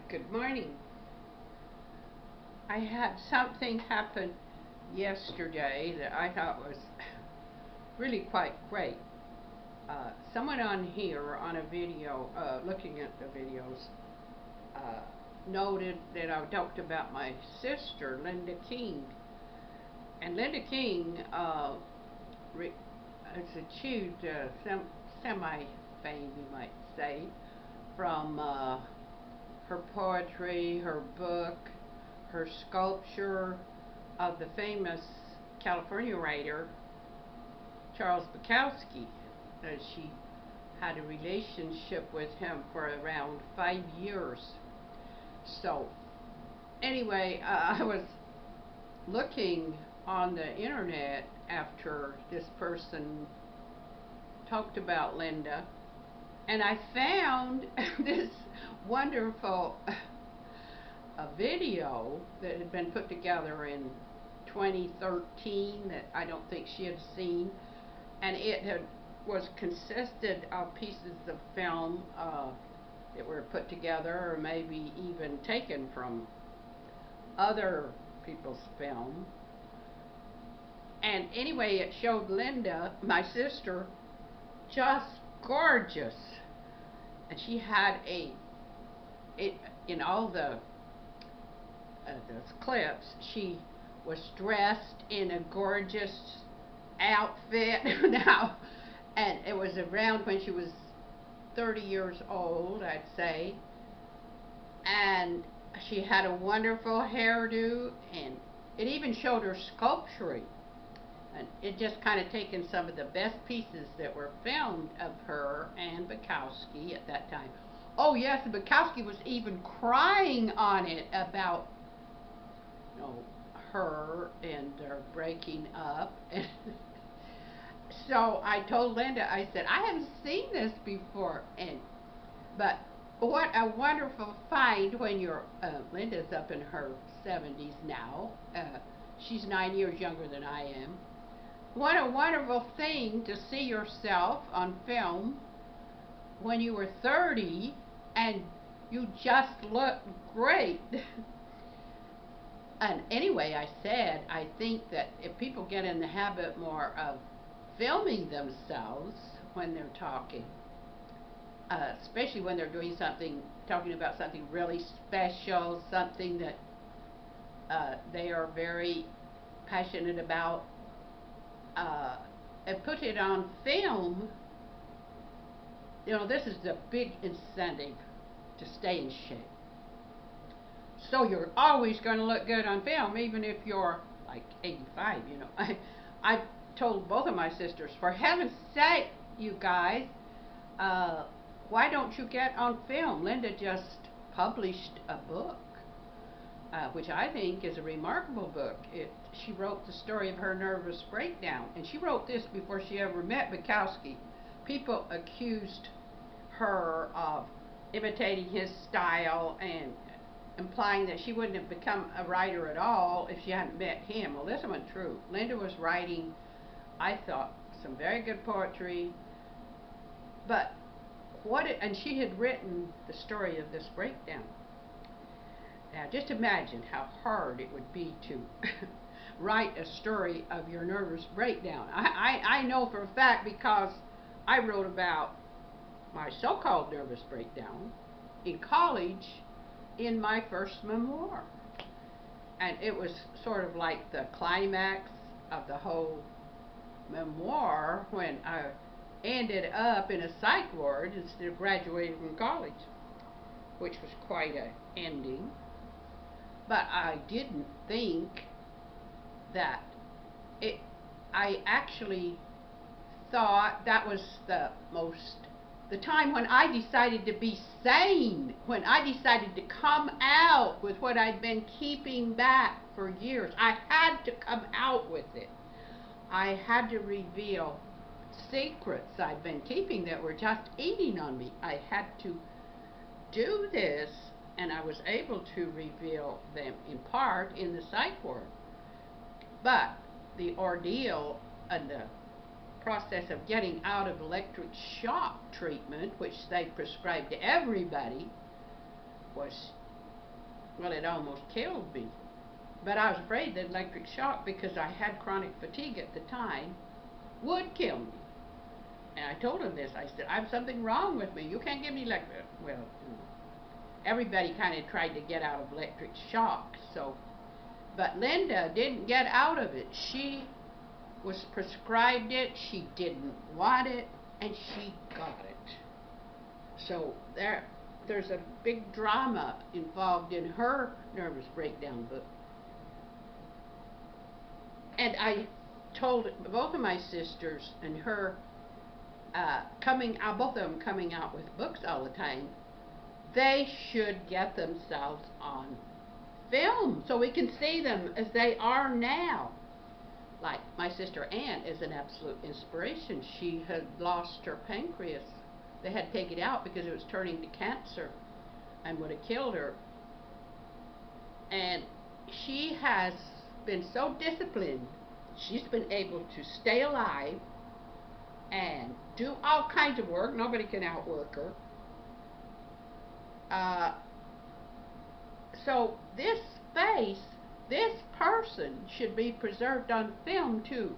Good morning. I had something happen yesterday that I thought was really quite great. Someone on here on a video, looking at the videos, uh, noted that I talked about my sister, Linda King. And Linda King has achieved some semi-fame, you might say, from her poetry, her book, her sculpture of the famous California writer Charles Bukowski. She had a relationship with him for around 5 years. So anyway, I was looking on the internet after this person talked about Linda, and I found this wonderful video that had been put together in 2013 that I don't think she had seen, and was consisted of pieces of film that were put together or maybe even taken from other people's film. And anyway, it showed Linda, my sister, just gorgeous. And she had in all those clips, she was dressed in a gorgeous outfit now, and it was around when she was 30 years old, I'd say, and she had a wonderful hairdo, and it even showed her sculpturing, and it just kind of taken some of the best pieces that were filmed of her and Bukowski at that time. Oh yes, Bukowski was even crying on it about, you know, her and their breaking up. And so I told Linda, I said, I haven't seen this before, but what a wonderful find when Linda's up in her 70s now. She's 9 years younger than I am. What a wonderful thing to see yourself on film when you were 30 and you just look great. And anyway, I said, I think that if people get in the habit more of filming themselves when they're talking, especially when they're doing something, talking about something really special, something that they are very passionate about, and put it on film, this is the big incentive to stay in shape. So you're always going to look good on film, even if you're like 85, I told both of my sisters, for heaven's sake, you guys, why don't you get on film? Linda just published a book, which I think is a remarkable book. She wrote the story of her nervous breakdown, and she wrote this before she ever met Bukowski. People accused her of imitating his style and implying that she wouldn't have become a writer at all if she hadn't met him. Well, this wasn't true. Linda was writing, I thought, some very good poetry, but and she had written the story of this breakdown. Now, just imagine how hard it would be to write a story of your nervous breakdown. I know for a fact, because I wrote about my so-called nervous breakdown in college in my first memoir. And it was sort of like the climax of the whole memoir when I ended up in a psych ward instead of graduating from college, which was quite an ending. But I didn't think that I actually thought that was the time when I decided to be sane, when I decided to come out with what I'd been keeping back for years. I had to come out with it. I had to reveal secrets I'd been keeping that were just eating on me. I had to do this, and I was able to reveal them in part in the psych ward. But the ordeal and the process of getting out of electric shock treatment, which they prescribed to everybody, was Well, it almost killed me. But I was afraid that electric shock, because I had chronic fatigue at the time, would kill me. And I told him this. I said, I have something wrong with me. You can't give me electric. Well, everybody kind of tried to get out of electric shock. So, but Linda didn't get out of it. She was prescribed it. She didn't want it, and she got it. So there's a big drama involved in her nervous breakdown book. And I told both of my sisters and her, both of them coming out with books all the time, they should get themselves on film so we can see them as they are now. Like my sister Ann is an absolute inspiration. She had lost her pancreas. They had to take it out because it was turning to cancer and would have killed her. And she has been so disciplined. She's been able to stay alive and do all kinds of work. Nobody can outwork her. So this face, this person should be preserved on film too.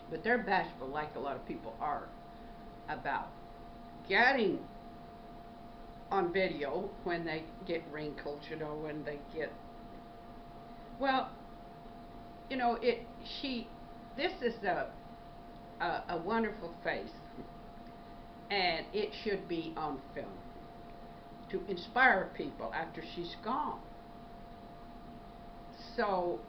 But they're bashful, like a lot of people are, about getting on video when they get wrinkles, when they get, well, this is a wonderful face, and it should be on film to inspire people after she's gone. So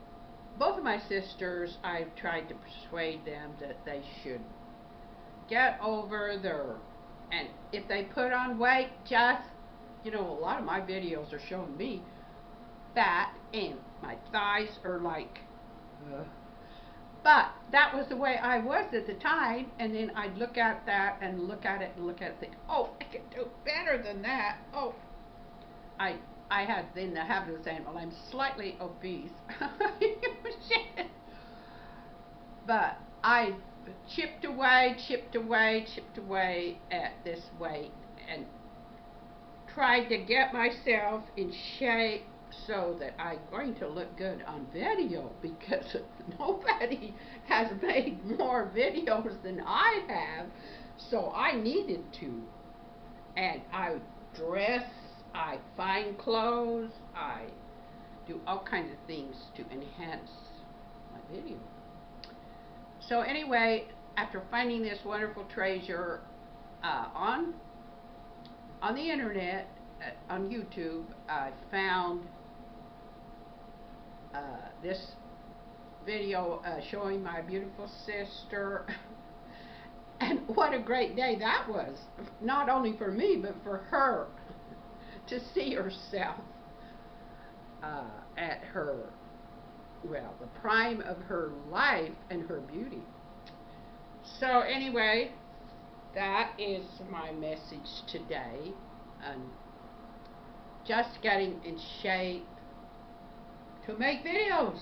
both of my sisters, I've tried to persuade them that they should get over and if they put on weight, just, a lot of my videos are showing me fat and my thighs are like, but that was the way I was at the time, and then I'd look at that and look at it and look at it and think, oh, I can do better than that. Oh, I had then the habit of saying, well, I'm slightly obese. But I chipped away at this weight and tried to get myself in shape so that I'm going to look good on video, because nobody has made more videos than I have, so I needed to. And I dress, I find clothes, I do all kinds of things to enhance my video. So anyway, after finding this wonderful treasure on the internet, on YouTube, I found this video showing my beautiful sister. And what a great day that was, not only for me, but for her, to see herself at her, the prime of her life and her beauty. So anyway, that is my message today. Just getting in shape to make videos.